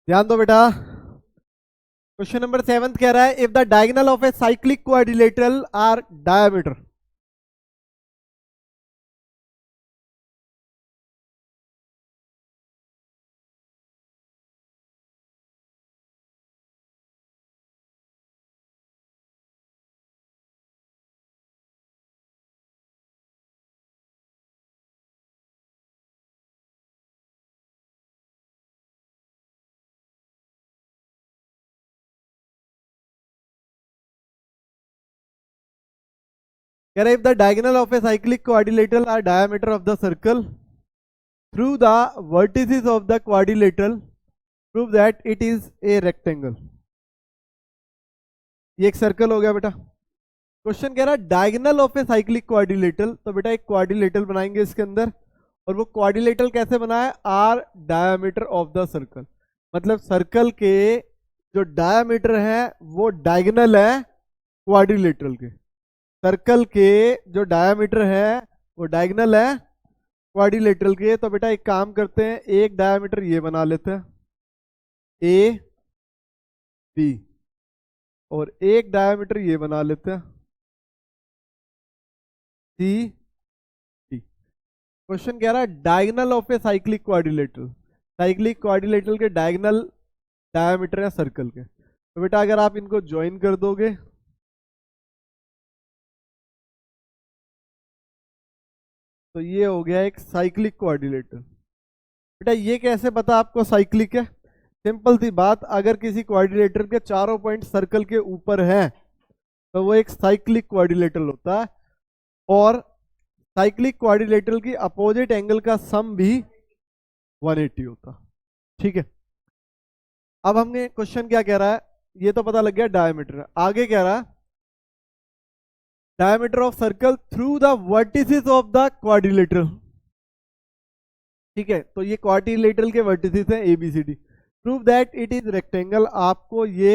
ध्यान दो बेटा। क्वेश्चन नंबर 7 कह रहा है if the diagonal of a cyclic quadrilateral are diameter. कह रहा है if the diagonal of a cyclic quadrilateral are diameter of the circle through the vertices of the quadrilateral prove that it is a rectangle. ये एक circle हो गया बेटा। Question कह रहा है diagonal of a cyclic quadrilateral, तो बेटा एक क्वाड्रिलेटरल बनाएंगे इसके अंदर, और वो क्वाड्रिलेटरल कैसे बना है, are diameter of the circle, मतलब सर्कल के जो डायमीटर है वो डायगोनल है क्वाड्रिलेटरल के। सर्कल के जो डायमीटर है वो डायगोनल है क्वाड्रिलेटरल के। तो बेटा एक काम करते हैं, एक डायमीटर ये बना लेते हैं ए बी, और एक डायमीटर ये बना लेते हैं सी डी। क्वेश्चन कह रहा है diagonal of a cyclic quadrilateral, cyclic quadrilateral के डायगोनल डायमीटर है सर्कल के। तो बेटा अगर आप इनको ज्वाइन कर दोगे तो ये हो गया एक साइक्लिक क्वाड्रिलेटरल। बेटा ये कैसे पता आपको साइक्लिक है, सिंपल सी बात, अगर किसी क्वाड्रिलेटरल के चारों पॉइंट सर्कल के ऊपर हैं तो वो एक साइक्लिक क्वाड्रिलेटरल होता है, और साइक्लिक क्वाड्रिलेटरल की अपोजिट एंगल का सम भी 180 होता। ठीक है, अब हमने क्वेश्चन क्या कह रहा है, ये तो पता लग गया डायमीटर। आगे कह रहा है diameter of circle through the vertices of the quadrilateral. ठीक है, तो ये क्वाड्रिलेटरल के वर्टिसेस हैं A B C D. Prove that it is rectangle, आपको ये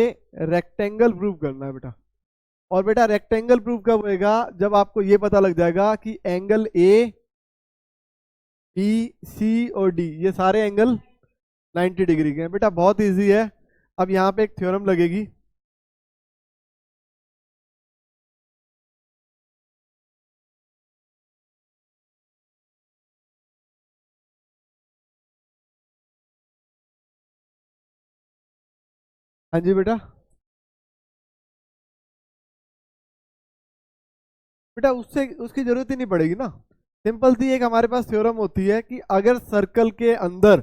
रेक्टेंगल प्रूव करना है बेटा। और बेटा रेक्टेंगल प्रूव कब होएगा, जब आपको ये पता लग जाएगा कि एंगल ए बी सी और डी ये सारे एंगल 90 डिग्री के हैं। बेटा बहुत इजी है, अब यहाँ पे एक थ्योरम लगेगी। हाँ जी बेटा। बेटा उससे उसकी जरूरत ही नहीं पड़ेगी ना, सिंपल सी एक हमारे पास थ्योरम होती है कि अगर सर्कल के अंदर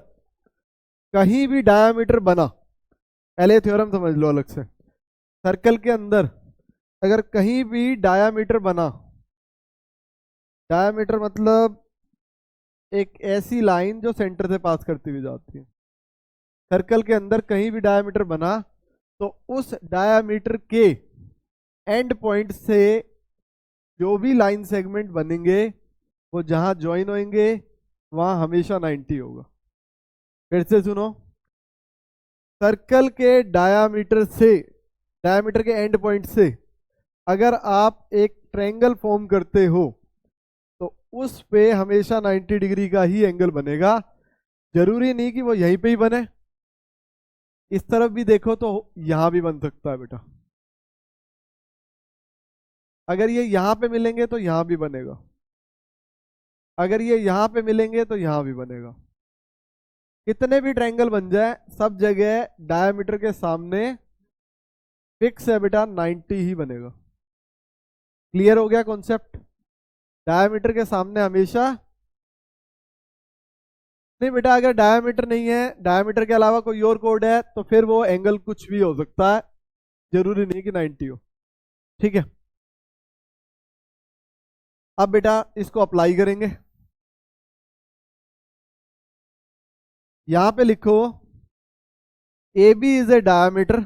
कहीं भी डायामीटर बना, पहले थ्योरम समझ लो अलग से, सर्कल के अंदर अगर कहीं भी डायामीटर बना, डायामीटर मतलब एक ऐसी लाइन जो सेंटर से पास करती हुई जाती है, सर्कल के अंदर कहीं भी डायामीटर बना तो उस डायामीटर के एंड पॉइंट से जो भी लाइन सेगमेंट बनेंगे वो जहां ज्वाइन होंगे वहां हमेशा 90 होगा। फिर से सुनो, सर्कल के डायामीटर से, डायामीटर के एंड पॉइंट से अगर आप एक ट्रायंगल फॉर्म करते हो तो उस पे हमेशा 90 डिग्री का ही एंगल बनेगा। जरूरी नहीं कि वो यहीं पे ही बने, इस तरफ भी देखो तो यहां भी बन सकता है बेटा। अगर ये यहां पे मिलेंगे तो यहां भी बनेगा, अगर ये यहां पे मिलेंगे तो यहां भी बनेगा। कितने भी ट्रायंगल बन जाए सब जगह डायमीटर के सामने फिक्स है बेटा, 90 ही बनेगा। क्लियर हो गया कॉन्सेप्ट, डायमीटर के सामने हमेशा नहीं बेटा, अगर डायमीटर नहीं है, डायमीटर के अलावा कोई और कोड है तो फिर वो एंगल कुछ भी हो सकता है, जरूरी नहीं कि 90 हो। ठीक है, अब बेटा इसको अप्लाई करेंगे। यहां पे लिखो A B is a diameter,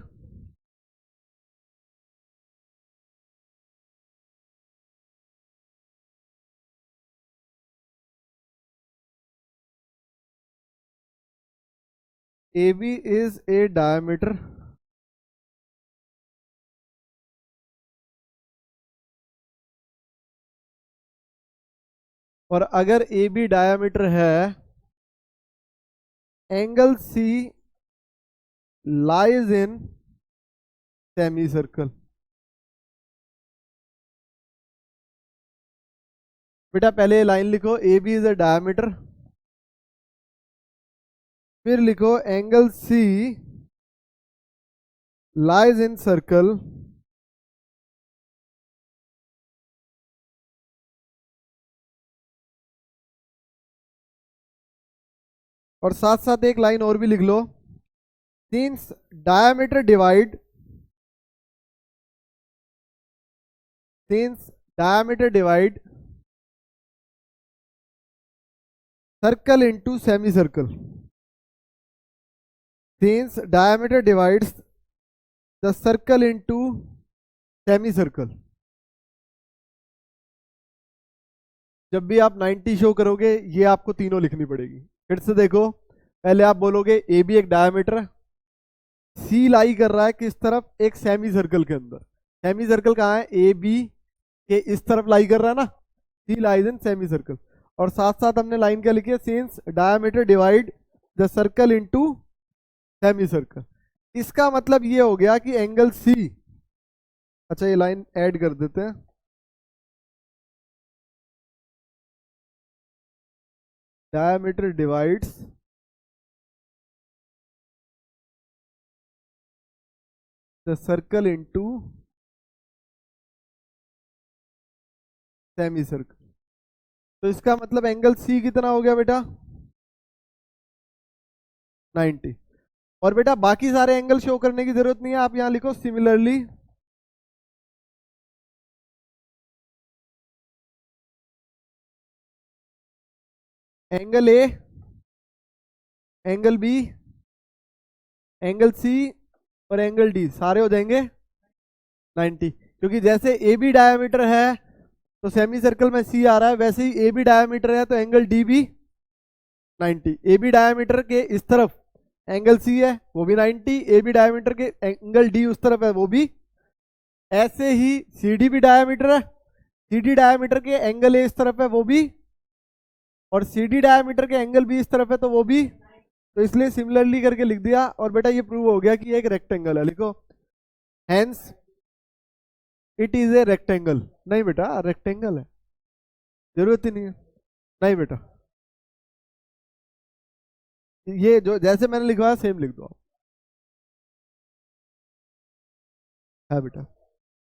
A B is a diameter, और अगर ए बी डायमीटर है, angle C lies in semi circle. बेटा पहले लाइन लिखो, A B is a diameter, फिर लिखो angle C lies in circle और साथ साथ एक लाइन और भी लिख लो, since diameter divide since diameter divide circle into semi circle, since diameter divides the circle into semi circle. जब भी आप 90 शो करोगे ये आपको तीनों लिखनी पड़ेगी। फिर से देखो, पहले आप बोलोगे ए बी एक डायमीटर, सी लाई कर रहा है किस तरफ, एक सेमी सर्कल के अंदर। सेमी सर्कल कहाँ है, ए बी के इस तरफ लाई कर रहा है ना, C lies in semi circle. और साथ साथ हमने लाइन क्या लिखी है, since diameter divide the circle into semi circle. इसका मतलब ये हो गया कि एंगल सी, अच्छा ये लाइन ऐड कर देते हैं, diameter divides the circle into semi circle. तो इसका मतलब एंगल सी कितना हो गया बेटा, 90। और बेटा बाकी सारे एंगल शो करने की जरूरत नहीं है, आप यहां लिखो similarly angle A, angle B, angle C और एंगल डी सारे हो जाएंगे 90। क्योंकि जैसे ए बी डायमीटर है तो सेमी सर्कल में सी आ रहा है, वैसे ही ए बी डायमीटर है तो एंगल डी भी 90। ए बी डायमीटर के इस तरफ एंगल सी है वो भी 90, ए बी डायमीटर के एंगल डी उस तरफ है वो भी। ऐसे ही सी डी भी डायमीटर है, सी डी डायमीटर के एंगल ए इस तरफ है वो भी, और सी डी डायमीटर के एंगल बी इस तरफ है तो वो भी। तो इसलिए सिमिलरली करके लिख दिया। और बेटा ये प्रूव हो गया कि एक रेक्टेंगल है, लिखो hence it is a rectangle. नहीं बेटा रेक्टेंगल है, जरूरत ही नहीं है, नहीं बेटा ये जो जैसे मैंने लिखवाया सेम लिख दो आप। है बेटा,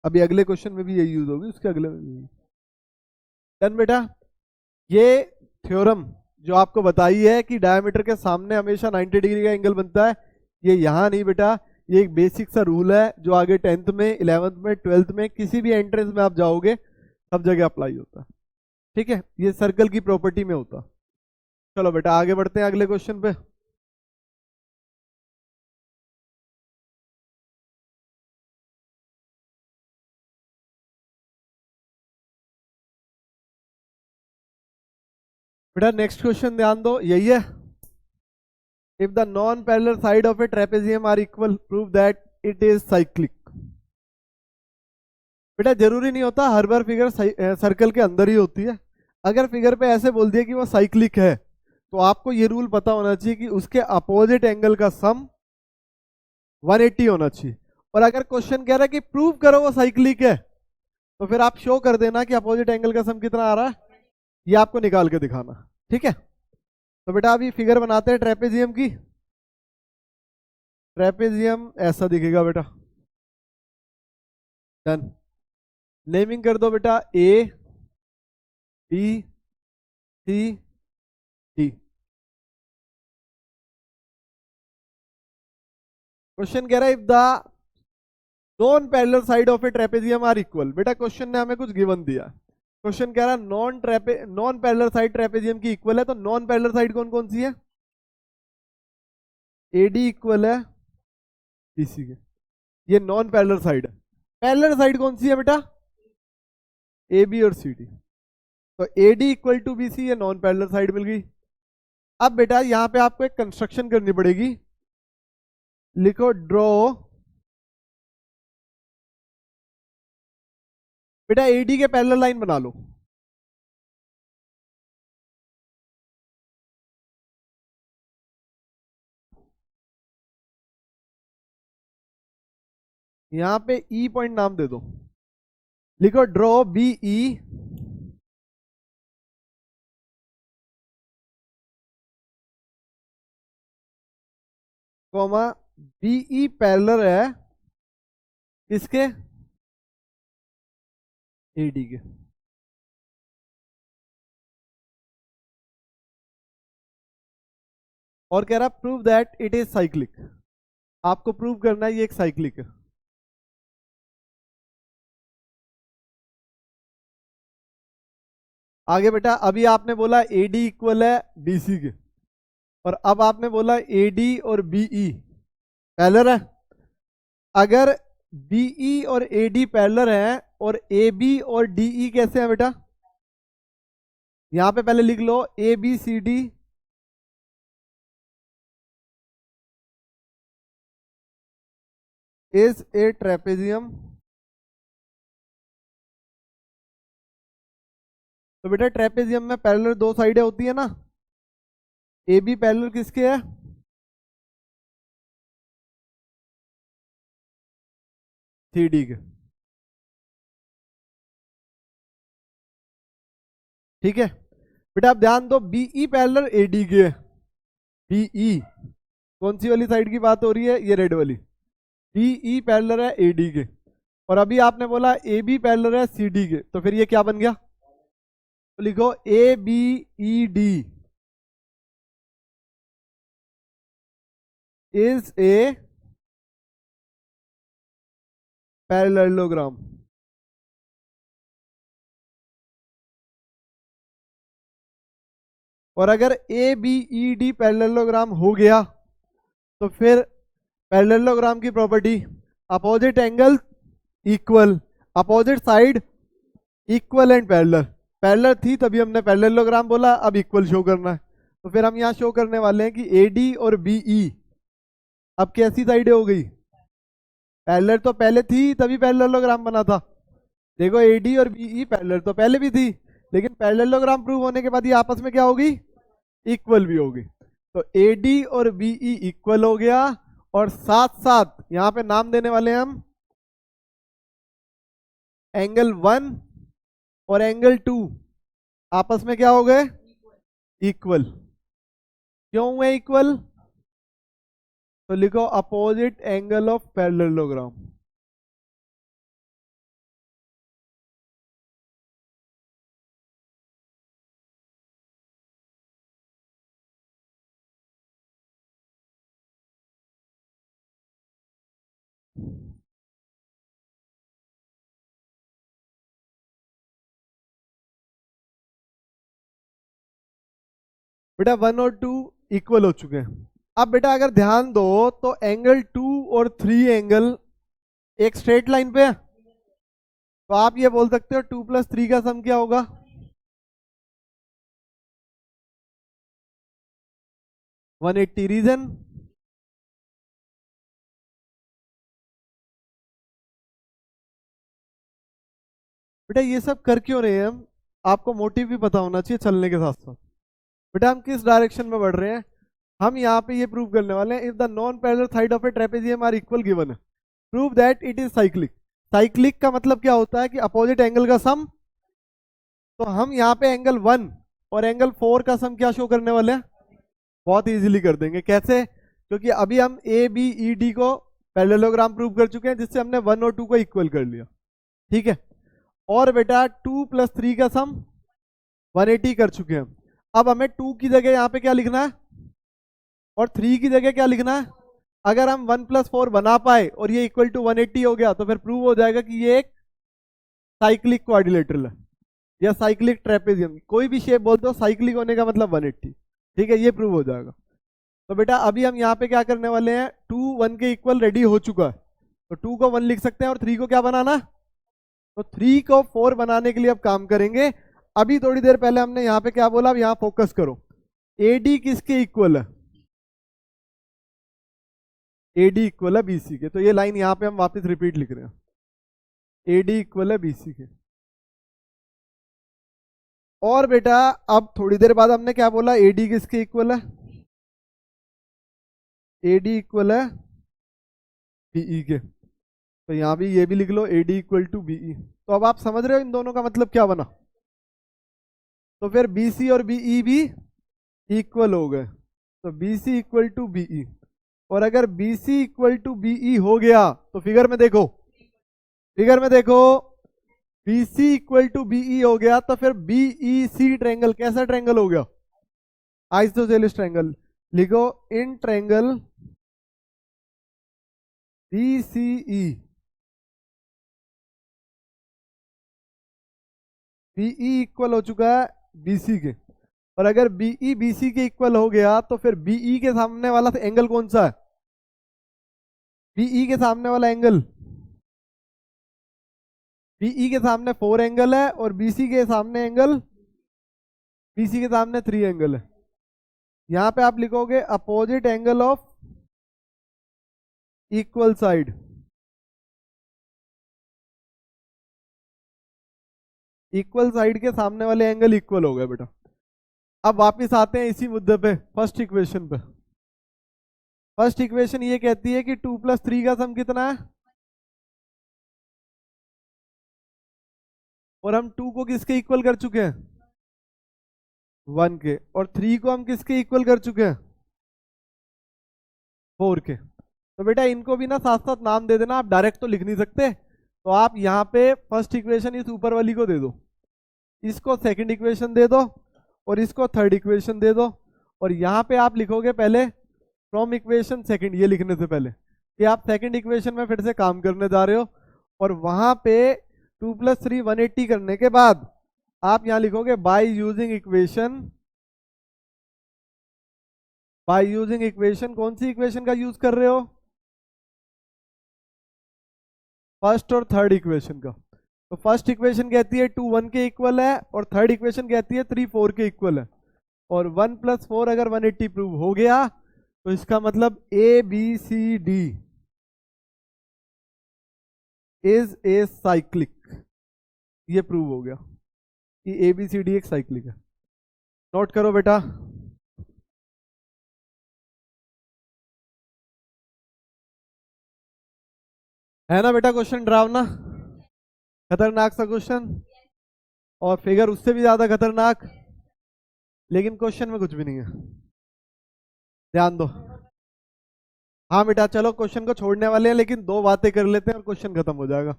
अभी अगले क्वेश्चन में भी यही यूज होगी, उसके अगले में भी। डन बेटा, ये थ्योरम जो आपको बताई है कि डायमीटर के सामने हमेशा 90 डिग्री का एंगल बनता है, ये यहाँ नहीं बेटा, ये एक बेसिक सा रूल है जो आगे 10th में 11th में 12th में किसी भी एंट्रेंस में आप जाओगे सब जगह अप्लाई होता है। ठीक है, ये सर्कल की प्रॉपर्टी में होता। चलो बेटा आगे बढ़ते हैं अगले क्वेश्चन पे। बेटा नेक्स्ट क्वेश्चन ध्यान दो, यही है। If the non parallel side of a trapezium are equal prove that it is cyclic. बेटा जरूरी नहीं होता हर बार फिगर सर्कल के अंदर ही होती है। अगर फिगर पे ऐसे बोल दिया कि वो साइक्लिक है तो आपको ये रूल पता होना चाहिए कि उसके अपोजिट एंगल का सम 180 होना चाहिए। और अगर क्वेश्चन कह रहा है कि प्रूव करो वो साइक्लिक है तो फिर आप शो कर देना कि अपोजिट एंगल का सम कितना आ रहा है, ये आपको निकाल के दिखाना। ठीक है, तो बेटा अभी फिगर बनाते हैं ट्रेपेजियम की। ट्रेपेजियम ऐसा दिखेगा बेटा। डन, नेमिंग कर दो बेटा A B C D. Question कह रहा है if the non parallel side of a trapezium are equal. बेटा क्वेश्चन ने हमें कुछ गिवन दिया, क्वेश्चन कह रहा है नॉन पैरेलल साइड ट्रेपेजियम की इक्वल है, तो नॉन पैरेलल साइड कौन कौन सी है, एडी इक्वल है बीसी के, ये नॉन पैरेलल साइड है। पैरेलल साइड कौन सी है बेटा, ए बी और सी डी, तो A D equal to B C, ये नॉन पैरेलल साइड मिल गई। अब बेटा यहां पे आपको एक कंस्ट्रक्शन करनी पड़ेगी, लिखो ड्रॉ बेटा एडी के पैरेलल लाइन बना लो। यहां पे ई पॉइंट नाम दे दो, लिखो draw B E comma BE parallel है किसके, एडी के। और कह रहा prove that it is cyclic, आपको प्रूव करना है ये एक साइक्लिक है। आगे बेटा अभी आपने बोला एडी इक्वल है बीसी के, और अब आपने बोला एडी और बीई पैरेलल है। अगर बीई और एडी पैरेलल है और ए बी और डीई कैसे हैं बेटा, यहां पे पहले लिख लो A B C D is a trapezium. तो बेटा ट्रेपेजियम में पैरेलल दो साइडें होती है ना, ए बी पैरेलल किसके है, सी डी के। ठीक है बेटा आप ध्यान दो बीई पैरेलल एडी के, बीई कौन सी वाली साइड की बात हो रही है, ये रेड वाली, बीई पैरेलल है एडी के, और अभी आपने बोला ए बी पैरेलल है सी डी के, तो फिर ये क्या बन गया, तो लिखो A B E D is a parallelogram. और अगर A B E D parallelogram हो गया तो फिर पैरेललोग्राम की property opposite angle equal, opposite side equal and parallel, parallel थी तभी हमने पैरेललोग्राम बोला, अब इक्वल शो करना है। तो फिर हम यहाँ शो करने वाले हैं कि ए डी और बीई अब कैसी साइडें हो गई, पैरेलल तो पहले थी तभी पैरेललोग्राम बना था। देखो एडी और बीई पैरेलल तो पहले भी थी, लेकिन पैरेललोग्राम प्रूव होने के बाद ये आपस में क्या होगी, इक्वल भी होगी। तो एडी और बीई इक्वल हो गया, और साथ साथ यहां पे नाम देने वाले हैं हम एंगल 1 और एंगल 2 आपस में क्या हो गए, इक्वल। क्यों हुए इक्वल, तो लिखो अपोजिट एंगल ऑफ पैरेललोग्राम। बेटा 1 और 2 इक्वल हो चुके हैं। अब बेटा अगर ध्यान दो तो एंगल 2 और 3 एंगल एक स्ट्रेट लाइन पे है, तो आप ये बोल सकते हो 2 + 3 का सम क्या होगा, 180। रीजन, बेटा ये सब कर क्यों रहे हैं हम, आपको मोटिव भी पता होना चाहिए चलने के साथ साथ। बेटा हम किस डायरेक्शन में बढ़ रहे हैं, हम यहाँ पे ये प्रूव करने वाले हैं if the non parallel side of a trapezium are equal given है, prove that it is cyclic. Cyclic का मतलब क्या होता है कि अपोजिट एंगल का सम। तो हम यहाँ पे एंगल 1 और एंगल 4 का सम क्या शो करने वाले हैं, बहुत इजीली कर देंगे। कैसे, क्योंकि अभी हम ए बी ई डी को पैरेललोग्राम प्रूव कर चुके हैं, जिससे हमने 1 और 2 को इक्वल कर लिया। ठीक है, और बेटा 2 + 3 का सम 180 कर चुके हैं। अब हमें 2 की जगह यहाँ पे क्या लिखना है और 3 की जगह क्या लिखना है। अगर हम 1 + 4 बना पाए और ये इक्वल टू 180 हो गया तो फिर प्रूव हो जाएगा कि ये एक साइक्लिक क्वाड्रिलेटरल है या साइक्लिक ट्रेपेजियम, कोई भी शेप बोल दो, साइक्लिक होने का मतलब 180। ठीक है, ये प्रूव हो जाएगा। तो बेटा अभी हम यहाँ पे क्या करने वाले हैं, 2 1 के इक्वल रेडी हो चुका है, तो 2 को 1 लिख सकते हैं और 3 को क्या बनाना, तो 3 को 4 बनाने के लिए अब काम करेंगे। अभी थोड़ी देर पहले हमने यहाँ पे क्या बोला, अब यहाँ फोकस करो, एडी किसके इक्वल है, एडी इक्वल है बीसी के। तो ये लाइन यहाँ पे हम वापस रिपीट लिख रहे हैं, एडी इक्वल है बीसी के। और बेटा अब थोड़ी देर बाद हमने क्या बोला, एडी किसके इक्वल है, एडी इक्वल है बीई के। तो यहाँ भी ये भी लिख लो AD इक्वल टू BE। तो अब आप समझ रहे हो इन दोनों का मतलब क्या बना। तो फिर BC और BE भी इक्वल हो गए, तो BC इक्वल टू BE। और अगर BC इक्वल टू BE हो गया तो फिगर में देखो, फिगर में देखो BC इक्वल टू BE हो गया तो फिर BEC ट्रायंगल कैसा ट्रायंगल हो गया, आइसोसेलेस ट्रायंगल। लिखो in triangle BCE BE equal हो चुका है BC के। और अगर BE BC के इक्वल हो गया तो फिर BE के सामने वाला एंगल कौन सा है, BE के सामने वाला एंगल, BE के सामने 4 एंगल है और BC के सामने एंगल, BC के सामने 3 एंगल है। यहां पे आप लिखोगे opposite angle of equal side. Equal side के सामने वाले एंगल इक्वल हो गए बेटा। अब वापिस आते हैं इसी मुद्दे पे, फर्स्ट इक्वेशन पे। फर्स्ट इक्वेशन ये कहती है कि 2 + 3 का सम कितना है, और हम 2 को किसके इक्वल कर चुके हैं, 1 के। और 3 को हम किसके इक्वल कर चुके हैं, 4 के। तो बेटा इनको भी ना साथ साथ नाम दे देना, आप डायरेक्ट तो लिख नहीं सकते। तो आप यहाँ पे फर्स्ट इक्वेशन इस ऊपर वाली को दे दो, इसको सेकंड इक्वेशन दे दो, और इसको थर्ड इक्वेशन दे दो। और यहाँ पे आप लिखोगे पहले फ्रॉम इक्वेशन सेकंड, ये लिखने से पहले कि आप सेकंड इक्वेशन में फिर से काम करने जा रहे हो। और वहां पे 2 + 3 180 करने के बाद आप यहाँ लिखोगे by using equation. By using equation कौन सी इक्वेशन का यूज कर रहे हो, फर्स्ट और थर्ड इक्वेशन का। तो फर्स्ट इक्वेशन कहती है 2 1 के इक्वल है, और थर्ड इक्वेशन कहती है 3 4 के इक्वल है। और 1 + 4 अगर 180 प्रूव हो गया तो इसका मतलब ABCD इज ए साइक्लिक। ये प्रूव हो गया कि ABCD एक साइक्लिक है। नोट करो बेटा, है ना बेटा क्वेश्चन डरावना, खतरनाक सा क्वेश्चन, और फिगर उससे भी ज्यादा खतरनाक, लेकिन क्वेश्चन में कुछ भी नहीं है। ध्यान दो। हाँ बेटा चलो क्वेश्चन को छोड़ने वाले हैं, लेकिन 2 बातें कर लेते हैं और क्वेश्चन खत्म हो जाएगा।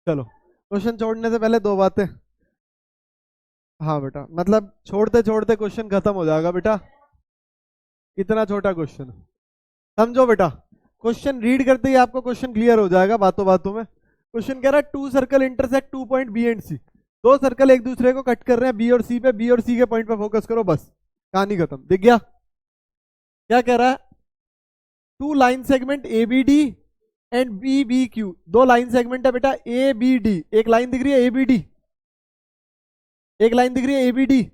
चलो क्वेश्चन छोड़ने से पहले 2 बातें। हाँ बेटा मतलब छोड़ते छोड़ते क्वेश्चन खत्म हो जाएगा बेटा, इतना छोटा क्वेश्चन। समझो बेटा, क्वेश्चन रीड करते ही आपको क्वेश्चन क्लियर हो जाएगा बातों बातों में। क्वेश्चन कह रहा है 2 circle intersect 2 point B and C। 2 circle एक दूसरे को कट कर रहे हैं B और C पे, B और C के पॉइंट पे फोकस करो, बस कहानी खत्म। दिख गया क्या कह रहा है, 2 line segment ABD and BBQ। 2 line segment है बेटा ABD, एक लाइन दिख रही है ABD, एक लाइन दिख रही है ABD,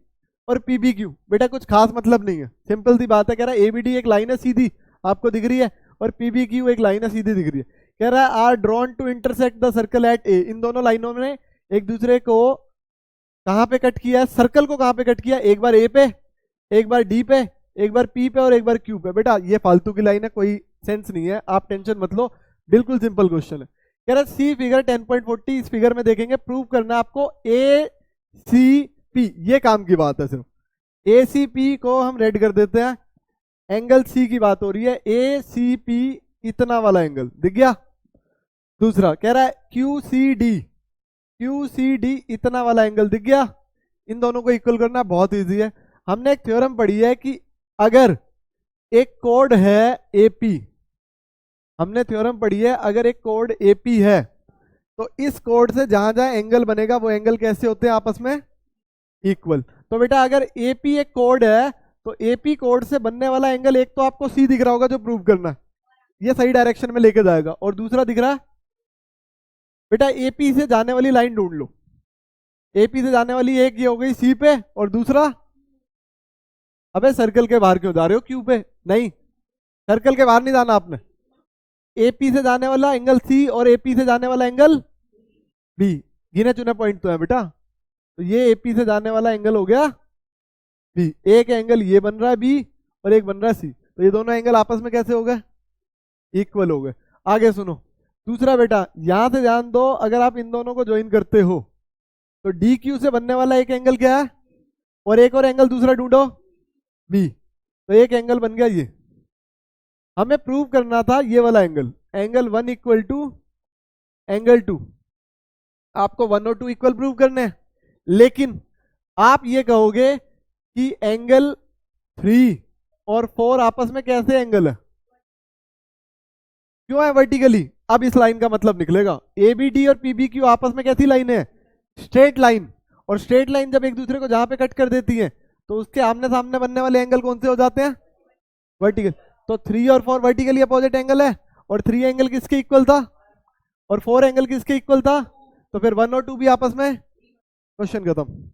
और PBQ। बेटा कुछ खास मतलब नहीं है, सिंपल सी बात है। कह रहा है ABD एक लाइन है सीधी आपको दिख रही है, और PBQ एक लाइन है सीधी दिख रही है। कह रहा है are drawn to intersect the circle at A। इन दोनों लाइनों में एक दूसरे को कहां पे कट किया है, सर्कल को कहां पे कट किया, एक बार A पे, एक बार D पे, एक बार P पे, और एक बार Q पे। बेटा ये फालतू की लाइन है, कोई सेंस नहीं है, आप टेंशन मत लो, बिल्कुल सिंपल क्वेश्चन है। कह रहा है सी फिगर 10.40, इस फिगर में देखेंगे प्रूव करना आपको ACP, ये काम की बात है सिर्फ। ACP को हम रेड कर देते हैं, एंगल C की बात हो रही है, ACP इतना वाला एंगल दिख गया। दूसरा कह रहा है QCD, QCD इतना वाला एंगल दिख गया। इन दोनों को इक्वल करना बहुत इजी है। हमने एक थ्योरम पढ़ी है कि अगर एक कोड है AP, हमने थ्योरम पढ़ी है अगर एक कोड AP है तो इस कोड से जहां जहां एंगल बनेगा वो एंगल कैसे होते हैं आपस में, इक्वल। तो बेटा अगर AP एक कोड है तो AP कोड से बनने वाला एंगल, एक तो आपको C दिख रहा होगा जो प्रूव करना है, ये सही डायरेक्शन में लेके जाएगा, और दूसरा दिख रहा है बेटा AP से जाने वाली लाइन ढूंढ लो। AP से जाने वाली एक ये हो गई C पे, और दूसरा, अबे सर्कल के बाहर क्यों जा रहे हो, Q पे नहीं, सर्कल के बाहर नहीं जाना आपने। AP से जाने वाला एंगल C और AP से जाने वाला एंगल B, गिने चुने पॉइंट तो है बेटा। तो ये AP से जाने वाला एंगल हो गया B, एक एंगल ये बन रहा है B और एक बन रहा है C, तो ये दोनों एंगल आपस में कैसे हो गए, इक्वल हो गए। आगे सुनो, दूसरा बेटा यहां से ध्यान दो, अगर आप इन दोनों को ज्वाइन करते हो तो डी क्यू से बनने वाला एक एंगल क्या है, और एक और एंगल दूसरा ढूंढो बी, तो एक एंगल बन गया ये। हमें प्रूव करना था ये वाला angle, angle 1 equal to angle 2, आपको 1 और 2 इक्वल प्रूव करने हैं। लेकिन आप ये कहोगे कि एंगल 3 और 4 आपस में कैसे एंगल है, क्यों है वर्टिकली। अब इस लाइन का मतलब निकलेगा, ए बी डी और पी बी क्यू आपस में कैसी लाइन है, स्ट्रेट लाइन। और स्ट्रेट लाइन जब एक दूसरे को जहां पे कट कर देती है तो उसके आमने सामने बनने वाले एंगल कौन से हो जाते हैं, वर्टिकल। तो 3 और 4 वर्टिकली अपोजिट एंगल है, और 3 एंगल किसके इक्वल था, और 4 एंगल किसके इक्वल था, तो फिर 1 और 2 भी आपस में, क्वेश्चन खत्म।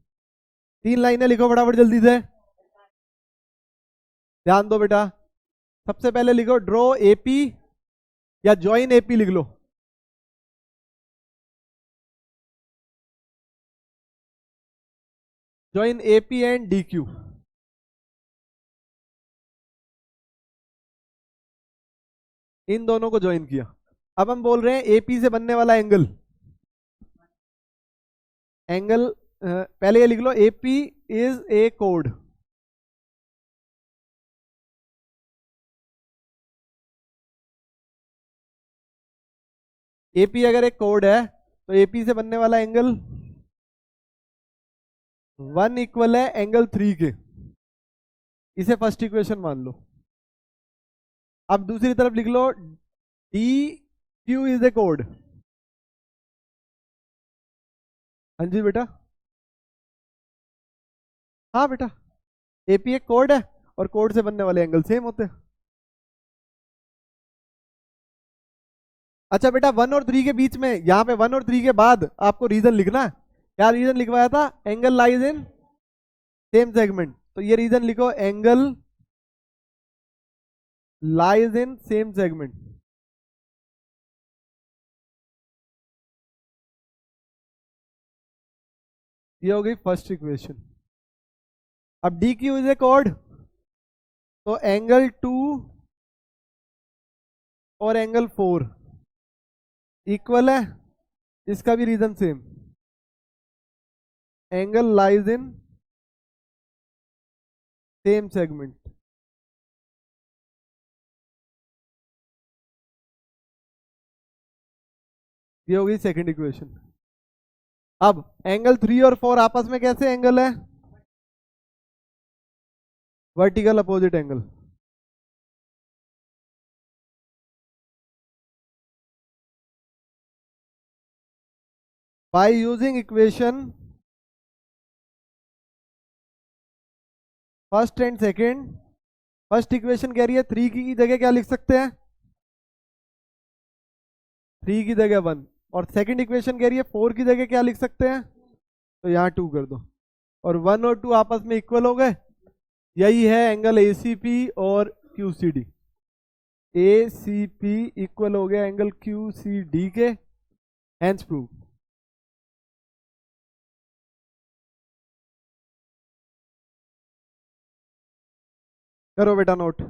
3 लाइनें लिखो फटाफट जल्दी से, ध्यान दो बेटा। सबसे पहले लिखो ड्रॉ एपी या ज्वाइन एपी लिख लो। Join AP and D Q, इन दोनों को ज्वाइन किया। अब हम बोल रहे हैं एपी से बनने वाला एंगल, एंगल पहले ये लिख लो, एपी इज ए कोड। एपी अगर एक कोड है तो एपी से बनने वाला एंगल 1 इक्वल है एंगल 3 के, इसे फर्स्ट इक्वेशन मान लो। अब दूसरी तरफ लिख लो डी क्यू इज ए कोड। हाँ जी बेटा, हाँ बेटा, एपी एक कोड है और कोड से बनने वाले एंगल सेम होते हैं। अच्छा बेटा 1 और 3 के बीच में, यहाँ पे 1 और 3 के बाद आपको रीजन लिखना है। क्या रीजन लिखवाया था, angle lies in same segment, तो ये रीजन लिखो, angle lies in same segment. ये हो गई फर्स्ट इक्वेशन। अब डी क्यू इज ए कोड, तो एंगल 2 और एंगल 4 इक्वल है, इसका भी reason same, angle lies in same segment. ये हो गई सेकंड इक्वेशन। अब एंगल 3 और 4 आपस में कैसे एंगल है, vertical opposite angle. By using equation first and second, first equation कह रही है 3 की जगह क्या लिख सकते हैं, 3 की जगह 1, और सेकंड इक्वेशन कह रही है 4 की जगह क्या लिख सकते हैं, तो यहाँ 2 कर दो, और 1 और 2 आपस में इक्वल हो गए। यही है एंगल एसीपी और क्यूसीडी। एसीपी इक्वल हो गया एंगल क्यूसीडी के, हेंस प्रूव। करो बेटा नोट।